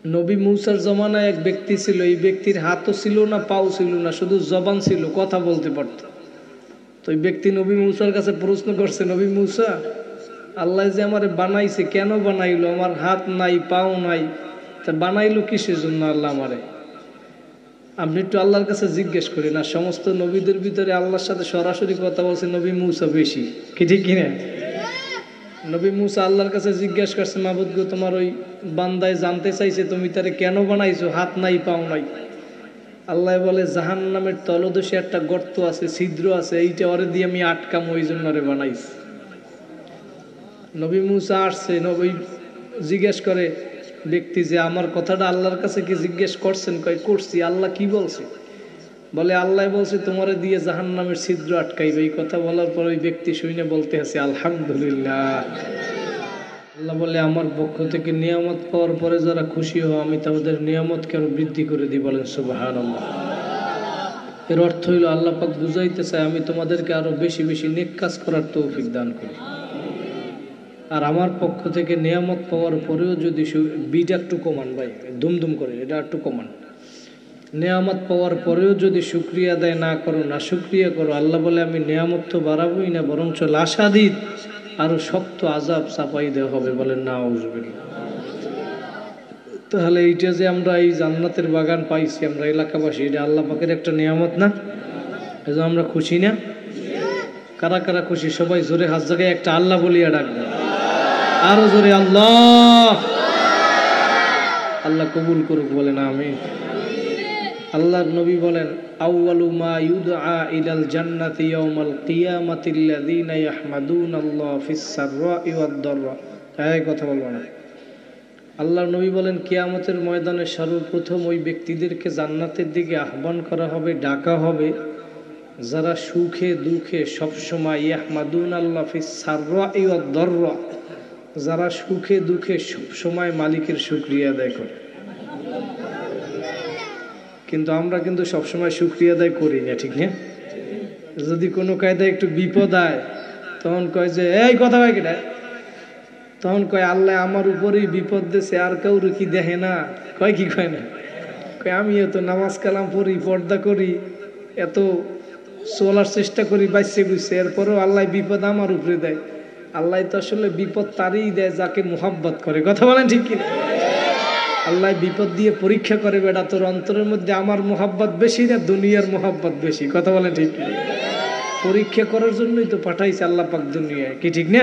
নবী মূসার জমানায় এক ব্যক্তি ছিল, এই ব্যক্তির হাতও ছিল না, পাও ছিল না, শুধু জবান ছিল, কথা বলতে পারত। তো এই ব্যক্তি নবী মূসার কাছে প্রশ্ন করছে, নবী মূসা, আল্লাহ যে আমারে বানাইছে কেন বানাইলো? আমার হাত নাই, পাও নাই, তা বানাইলো কিসের জন্য আল্লাহ আমারে? আপনি একটু আল্লাহর কাছে জিজ্ঞেস করি না, সমস্ত নবীদের ভিতরে আল্লাহর সাথে সরাসরি কথা বলছে নবী মূসা বেশি, কি ঠিক কিনা? নবী মূসা আল্লাহর কাছে জিজ্ঞাসা করছে, মাবুদ গো, তোমার ওই বান্দায় জানতে চাইছে তুমি তারে কেন বানাইছো, হাত নাই, পাও নাই। আল্লাহ বলে, জাহান্নামের তলদেশে একটা গর্ত আছে, ছিদ্র আছে, এইটা ওরে দিয়ে আমি আটকাম, ওই জন্য ওরে বানাইছি। নবী মূসা আসছে, নবী জিজ্ঞেস করে ব্যক্তি যে আমার কথাটা আল্লাহর কাছে কি জিজ্ঞেস করছেন? কয় করছি। আল্লাহ কি বলছে? বলে, আল্লাহ বলছে তোমারে দিয়ে জাহান্নামের ছিদ্র আটকাইবে। এই কথা বলার পর ওই ব্যক্তি শুনে বলতে আছে আলহামদুলিল্লাহ। আল্লাহ বলে, আমার পক্ষ থেকে নিয়ামত পাওয়ার পরে যারা খুশি হয় আমি তাদের নিয়ামতকে আরো বৃদ্ধি করে দিই। বলেন সুবহানাল্লাহ। এর অর্থ হইল আল্লাহ পাক বুঝাইতে চায় আমি তোমাদেরকে আরো বেশি বেশি নেক কাজ করার তৌফিক দান করি। আর আমার পক্ষ থেকে নিয়ামত পাওয়ার পরেও যদি বিটা একটু কমান, ভাই দুমদুম করে এটা একটু কমান, নিয়ামত পাওয়ার পরেও যদি শুকরিয়া আদায় না করো, না শুকরিয়া করো, আল্লাহ বলে আমি নিয়ামত তো বাড়াবোই না, বরঞ্চ লাশাদিদ আরো শক্ত আযাব চাপাই দেওয়া হবে। বলেন নাউযুবিল্লাহ। তাহলে এইটা যে আমরা এই জান্নাতের বাগান পাইছি আমরা এলাকাবাসী, এটা আল্লাহ পাকের একটা নিয়ামত না? এজন্য আমরা খুশি না? কারা কারা খুশি? সবাই জোরে হাত জায়গায় একটা আল্লাহ বলিয়া ডাকবে, আরো জোরে আল্লাহ। আল্লাহ কবুল করুক, বলেন আমিন। আল্লাহর নবী বলেন, আউয়ালু মা ইউদআ ইলাল জান্নাতি ইয়াউমাল কিয়ামাতিল্লাযীনা ইয়াহমাদুনাল্লাহ ফিস সাররা'i ওয়াদ দাররা। এই কথা বলবো না। আল্লাহর নবী বলেন, কিয়ামতের ময়দানে সর্বপ্রথম ওই ব্যক্তিদেরকে জান্নাতের দিকে আহ্বান করা হবে, ডাকা হবে, যারা সুখে দুঃখে সবসময় ইয়াহমাদুনাল্লাহ ফিস সাররা'i ওয়াদ দাররা, যারা সুখে দুঃখে সবসময় মালিকের শুকরিয়া আদায় করে। কিন্তু আমরা কিন্তু সবসময় শুকরিয়া আদায় করি না, ঠিক না? যদি কোনো কায়দায় একটু বিপদ হয় তখন কয় যে এই কথা কয় কেটা, তখন কয় আল্লাহ আমার উপরেই বিপদ দিয়েছে, আর কাউরে কি দেখে না? কয় কি কয় না? কয় আমি এত নামাজ কালাম পড়ি, পর্দা করি, এত চলার চেষ্টা করি, বাইসে বুঝছে, এরপরেও আল্লাহ বিপদ আমার উপরে দেয়। আল্লাহ তো আসলে বিপদ তারই দেয় যাকে মুহাব্বত করে। কথা বলেন ঠিক কিনা? আল্লাহ বিপদ দিয়ে পরীক্ষা করে, বেটা তোর অন্তরের মধ্যে আমার মুহাব্বত বেশি না দুনিয়ার মুহাব্বত বেশি? কথা বলেন ঠিক কিনা? পরীক্ষা করার জন্যই তো পাঠাইছে আল্লাহ পাক দুনিয়ায়, কি ঠিক না?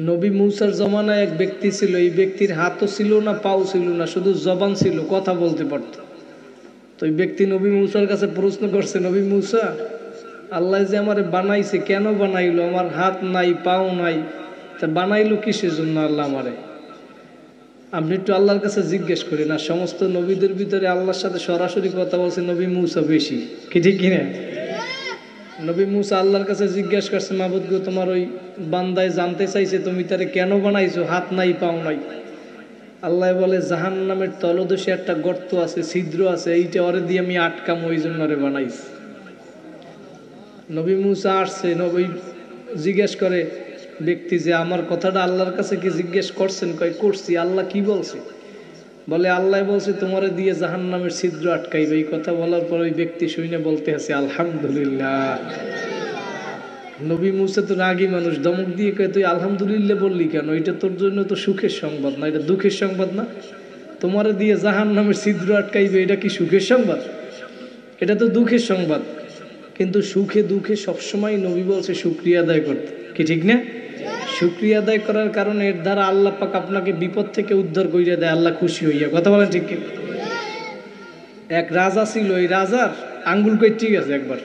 নবী মূসার জমানায় এক ব্যক্তি ছিল, এই ব্যক্তির হাতও ছিল না, পাও ছিল না, শুধু জবান ছিল, কথা বলতে পারত। তো এই ব্যক্তি নবী মূসার কাছে প্রশ্ন করছে, নবী মূসা, আল্লাহ যে আমারে বানাইছে কেন বানাইলো? আমার হাত নাই, পাও নাই, তা বানাইলো কিসের জন্য আল্লাহ আমারে? আপনি একটু আল্লাহর কাছে জিজ্ঞেস করি না, সমস্ত নবীদের ভিতরে আল্লাহর সাথে সরাসরি কথা বলছে নবী মূসা বেশি, কি ঠিক কিনা? নবী মূসা আল্লাহর কাছে জিজ্ঞাসা করছে, মাবুদ গো, তোমার ওই বান্দায় জানতে চাইছে তুমি তারে কেন বানাইছো, হাত নাই, পাও নাই। আল্লাহ বলে, জাহান্নামের তলদেশে একটা গর্ত আছে, ছিদ্র আছে, এইটা ওরে দিয়ে আমি আটকাম, ওই জন্য ওরে বানাইছি। নবী মূসা আসছে, নবী জিজ্ঞেস করে ব্যক্তি যে আমার কথাটা আল্লাহর কাছে কি জিজ্ঞেস করছেন? কয় করছি। আল্লাহ কি বলছে? বলে, আল্লাহ বলছে তোমারে দিয়ে জাহান্নামের ছিদ্র আটকাইবে। এই কথা বলার পর ওই ব্যক্তি শুনে বলতে আছে আলহামদুলিল্লাহ। নবী মূসা তো রাগী মানুষ, ধমক দিয়ে কয়, তুই আলহামদুলিল্লাহ বললি কেন? এটা তোর জন্য তো সুখের সংবাদ না, এটা দুঃখের সংবাদ না? তোমারে দিয়ে জাহান্নামের ছিদ্র আটকাইবে, এটা কি সুখের সংবাদ? এটা তো দুঃখের সংবাদ। কিন্তু সুখে দুঃখে সবসময় নবী বলছে শুকরিয়া আদায় করতে, কি ঠিক না? শুকরিয়া আদায় করার কারণে এর দ্বারা আল্লাহ পাক আপনাকে বিপদ থেকে উদ্ধার করিয়া দেয়, আল্লাহ খুশি হইয়া। কথা বলেন ঠিক কি? এক রাজা ছিল, এই রাজার আঙ্গুল কেটে গেছে একবার।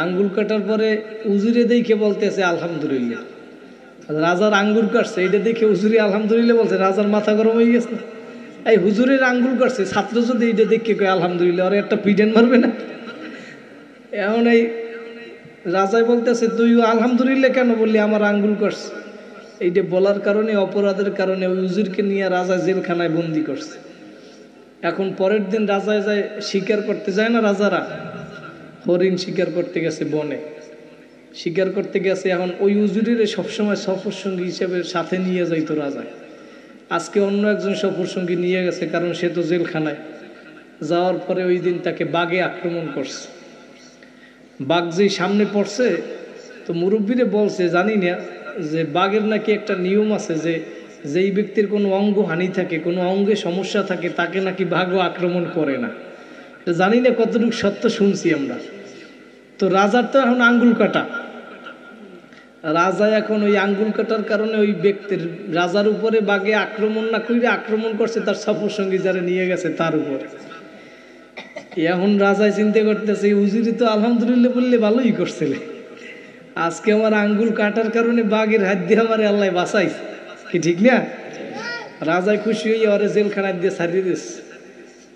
আঙ্গুল কাটার পরে উজিরে দেখে বলতেছে আলহামদুলিল্লাহ। রাজার আঙ্গুল কাটছে, এটা দেখে উজুরি আলহামদুলিল্লাহ বলছে, রাজার মাথা গরম হয়ে গেছে। এই হুজুরের আঙ্গুল কাটছে, ছাত্র যদি এটা দেখে কয় আলহামদুলিল্লাহ, ওরা একটা পিডেন মারবে না? এখন এই রাজাই বলতেছে, তুই আলহামদুলিল্লাহ কেন বললি, আমার আঙ্গুল কাটছে? এইটা বলার কারণে, অপরাধের কারণে ওই উজিরকে নিয়ে রাজা জেলখানায় বন্দি করছে। এখন পরের দিন রাজায় যায় শিকার করতে যায় না, রাজারা হরিণ শিকার করতে গেছে, বনে শিকার করতে গেছে। এখন ওই উজুরিরে সবসময় সফর সঙ্গী হিসেবে সাথে নিয়ে যাইতো রাজা। আজকে অন্য একজন সফর সঙ্গী নিয়ে গেছে, কারণ সে তো জেলখানায়। যাওয়ার পরে ওই দিন তাকে বাঘে আক্রমণ করছে। বাঘ যেই সামনে পড়ছে, তো মুরব্বীরে বলছে জানি না যে বাঘের নাকি একটা নিয়ম আছে যে যেই ব্যক্তির কোনো অঙ্গ হানি থাকে, কোনো অঙ্গে সমস্যা থাকে, তাকে নাকি বাঘও আক্রমণ করে না। জানি না কতটুকু সত্য, শুনছি আমরা। তো রাজার তো এখন আঙ্গুল কাটা, রাজা এখন ওই আঙ্গুল কাটার কারণে ওই ব্যক্তির রাজার উপরে বাঘে আক্রমণ না করে আক্রমণ করছে তার সফর সঙ্গী যারা নিয়ে গেছে তার উপরে। এখন রাজায় চিন্তা করতেছে উজিরি তো আলহামদুলিল্লাহ বললে ভালোই করছিলে, আজকে আমার আঙ্গুল কাটার কারণে বাঘের হাত দিয়ে আমার আল্লাহ বাঁচাইছে, কি ঠিক না? রাজায় খুশি হয়ে ওরে জেলখানায় দিয়ে ছাড়িয়ে দিস।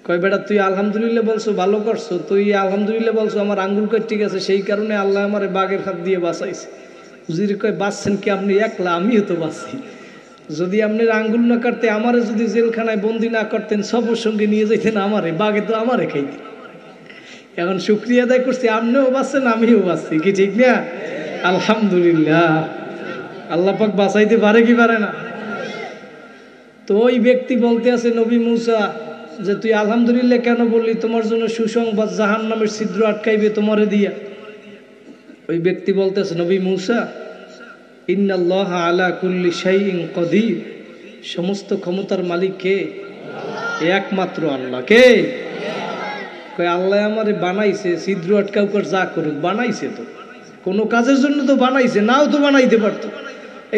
কয় বেটা তুই আলহামদুলিল্লাহ বলছো, ভালো করছো, তুই আলহামদুলিল্লাহ বলছো আমার আঙ্গুল কাটতে গেছে, সেই কারণে আল্লাহ আমার বাঘের হাত দিয়ে বাঁচাইছে। উজির কয় বাঁচছেন কি আপনি একলা? আমিও তো বাঁচছি। যদি আপনার আঙ্গুল না কাটতে, আমারে যদি জেলখানায় বন্দি না করতেন, সবর সঙ্গে নিয়ে যেতেন আমারে, বাঘে তো আমারে খাইতেন। এখন শুক্রিয়া আদায় করছি, আপনিও বাঁচছেন আমিও বাঁচছি, কি ঠিক না? আলহামদুলিল্লাহ। আল্লাহ পাক বাঁচাইতে পারে কি পারে না? তো ওই ব্যক্তি বলতে আছে নবী মুসা যে তুই আলহামদুলিল্লাহ কেন বললি? তোমার জন্য সুসংবাদ, জাহান্নামের ছিদ্র আটকাইবে তোমারে দিয়া। ওই ব্যক্তি বলতেছে নবী মুসা ইন্নাল্লাহ আলা কুল্লি শাইইন কদির, সমস্ত ক্ষমতার মালিক কে? একমাত্র আল্লাহ। কে? কয় আল্লাহ আমারে বানাইছে, ছিদ্র আটকাউকার যা করুক, বানাইছে তো কোনো কাজের জন্য তো বানাইছে, নাও তো বানাইতে পারতো,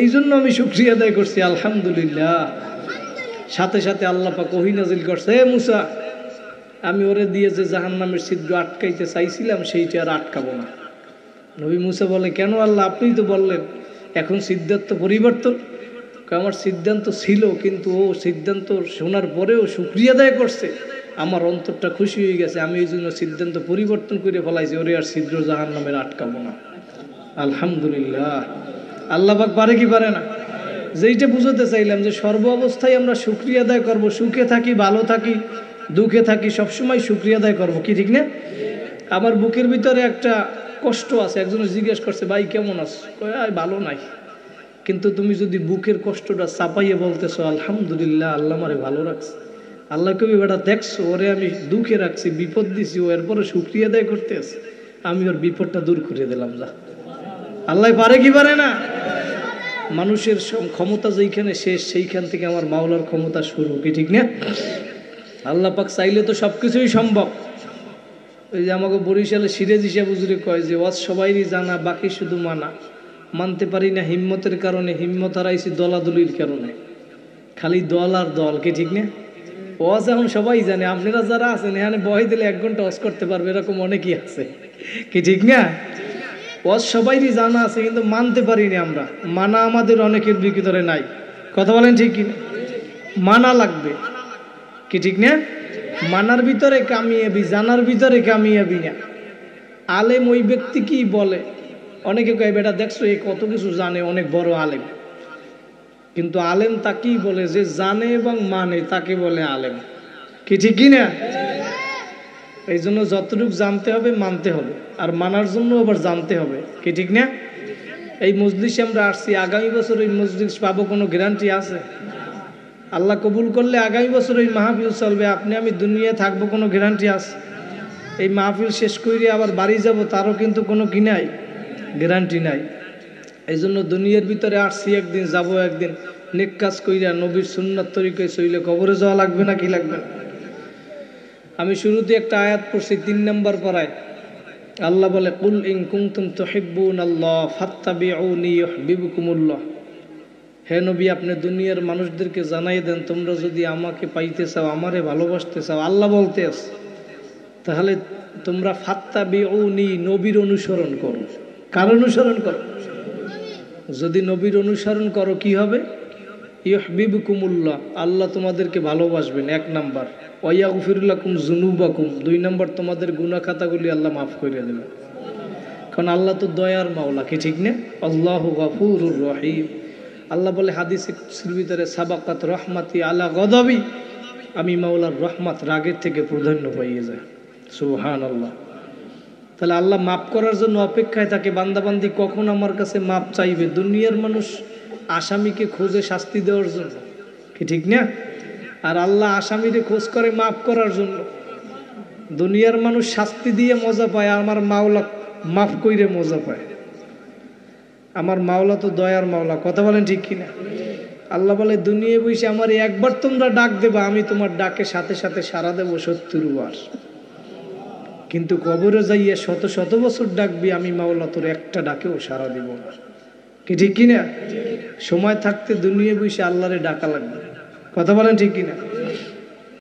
এই জন্য আমি শুকরিয়া আদায় করছি আলহামদুলিল্লাহ। সাথে সাথে আল্লাহ পাক ওহী নাজিল করছে, হে মুসা আমি ওরে দিয়ে যে জাহান্নামের ছিদ্র আটকাইতে চাইছিলাম সেইটা আর আটকাবো না। নবী মুসা বলে কেন আল্লাহ, আপনিই তো বললেন। এখন সিদ্ধান্ত পরিবর্তন। আমার সিদ্ধান্ত ছিল, কিন্তু ও সিদ্ধান্ত শোনার পরেও শুকরিয়া আদায় করছে, আমার অন্তরটা খুশি হয়ে গেছে, আমি এই জন্য সিদ্ধান্ত পরিবর্তন করে ফেলাইছি, ওরে আর ছিদ্র জাহান্নামের আটকাবো না। আলহামদুলিল্লাহ। আল্লাহ পাক পারে কি পারে না? যেইটা বুঝাতে চাইলাম যে সর্ব অবস্থায় আমরা শুকরিয়া আদায় করবো, সুখে থাকি, ভালো থাকি, দুঃখে থাকি, সবসময় শুকরিয়া আদায় করবো, কি ঠিক না? আমার বুকের ভিতরে একটা কষ্ট আছে, একজন জিজ্ঞেস করছে ভাই কেমন আছো? ভালো নাই। কিন্তু তুমি যদি বুকের কষ্টটা চাপাইয়ে বলতেছো আলহামদুলিল্লাহ আল্লাহ আমারে ভালো রাখছে, আল্লাহ কবি বেটা দেখছো ওরে আমি দুঃখে রাখছি, বিপদ দিছি, ও এরপরে শুকরিয়া আদায় করতে আছে, আমি ওর বিপদটা দূর করে দিলাম। যা আল্লাহ পারে কি পারে না? মানুষের ক্ষমতা যেইখানে শেষ, সেইখান থেকে আমার মাওলার ক্ষমতা শুরু, কি ঠিক না? আল্লাহ পাক চাইলে তো সবকিছুই সম্ভব। ওই যে আমাকে বরিশালে সিরাজ হিসাব হুজুরে কয় যে ওয়াজ সবাইরই জানা, বাকি শুধু মানা, মানতে পারি না হিম্মতের কারণে, হিম্মত হারাইছি দলাদলির কারণে, খালি দল আর দল, কি ঠিক না? ওয়াজ এখন সবাই জানে, আপনারা যারা আছেন এখানে বহাই দিলে 1 ঘন্টা ওয়াজ করতে পারবে, এরকম অনেকেই আছে, কি ঠিক না? ওয়াজ সবাইরই জানা আছে, কিন্তু মানতে পারিনি আমরা, মানা আমাদের অনেকের ভিতরে নাই। কথা বলেন ঠিক কিনা? মানা লাগবে, কি ঠিক না? মানার ভিতরে কামিয়াবি, জানার ভিতরে কামিয়াবি না। আলেম ওই ব্যক্তি কি বলে, অনেকে কয় বেটা দেখছো এ কত কিছু জানে, অনেক বড় আলেম, কিন্তু আলেম তাকেই বলে যে জানে এবং মানে, তাকে বলে আলেম, কি ঠিক কিনা? এই জন্য যতটুকু জানতে হবে মানতে হবে, আর মানার জন্য আবার জানতে হবে, কি ঠিক না? এই মজলিসে আমরা আসছি, আগামী বছর এই মজলিস পাবো কোনো গ্যারান্টি আছে? আল্লাহ কবুল করলে আগামী বছর এই মাহফিল চলবে, আপনি আমি দুনিয়ায় থাকবো, কোনো গ্যারান্টি আছে? এই মাহফিল শেষ করে আবার বাড়ি যাব, তারও কিন্তু কোনো কি নাই, গ্যারান্টি নাই। এই জন্য দুনিয়ার ভিতরে আসছি একদিন, যাব একদিন, নেক কাজ কইরা নবীর সুন্নাত তরিকায় চইলে কবরে যাওয়া লাগবে না, কি লাগবে না? আমি শুরুতে একটা আয়াত পড়ছি 3 নম্বর পারায়, আল্লাহ বলে কুল ইন কুনতুম তুহিব্বুনাল্লাহ ফাত্তাবিউনি ইউহিব্বুকুমুল্লাহ। হে নবী আপনি দুনিয়ার মানুষদেরকে জানাই দেন, তোমরা যদি আমাকে পাইতে চাও, আমারে ভালোবাসতে চাও, আল্লাহ বলতে আছে, তাহলে তোমরা ফাত্তাবিউনি, নবীর অনুসরণ করো। কার অনুসরণ করো? যদি নবীর অনুসরণ করো কি হবে? ইউহিব্বুকুমুল্লাহ, আল্লাহ তোমাদেরকে ভালোবাসবেন 1 নাম্বার, ওয়া ইয়াগফির লাকুম যুনুবাকুম, 2 নাম্বার তোমাদের গুনাহ খাতাগুলি আল্লাহ মাফ করে দেবেন, কারণ আল্লাহ তো দয়ার মাওলা, কি ঠিক না? আল্লাহু গফুরুর রহিম। আল্লাহ বলে হাদিসে কুদসির ভিতরে সাবাকাত রহমাতি আলা গদাবি, আমি মাওলার রহমত রাগের থেকে প্রাধান্য পাইয়ে যায়। সুবহানাল্লাহ। তাহলে আল্লাহ মাফ করার জন্য অপেক্ষায় থাকে, বান্দাবান্দি কখন আমার কাছে মাফ চাইবে। দুনিয়ার মানুষ আসামিকে খোঁজে শাস্তি দেওয়ার জন্য, কি ঠিক না? আর আল্লাহ আসামিরে খোঁজ করে মাফ করার জন্য। দুনিয়ার মানুষ শাস্তি দিয়ে মজা পায়, আমার মাওলা মাফ কইরে মজা পায়। আমার মাওলা তো দয়ার মাওলা, কথা বলেন ঠিক কিনা? আল্লাহ বলে দুনিয়ায় বসে আমার একবার তোমরা ডাক দেবা, আমি তোমার ডাকে সাথে সাথে সাড়া দেবো ৭০ বার। কিন্তু কবরে যাইয়া শত শত বছর ডাকবি, আমি মাওলা তোর একটা ডাকেও সাড়া দিব না। কি ঠিক কিনা? সময় থাকতে দুনিয়ায় বসে আল্লাহরে ডাকা লাগবে, কথা বলেন ঠিক কিনা?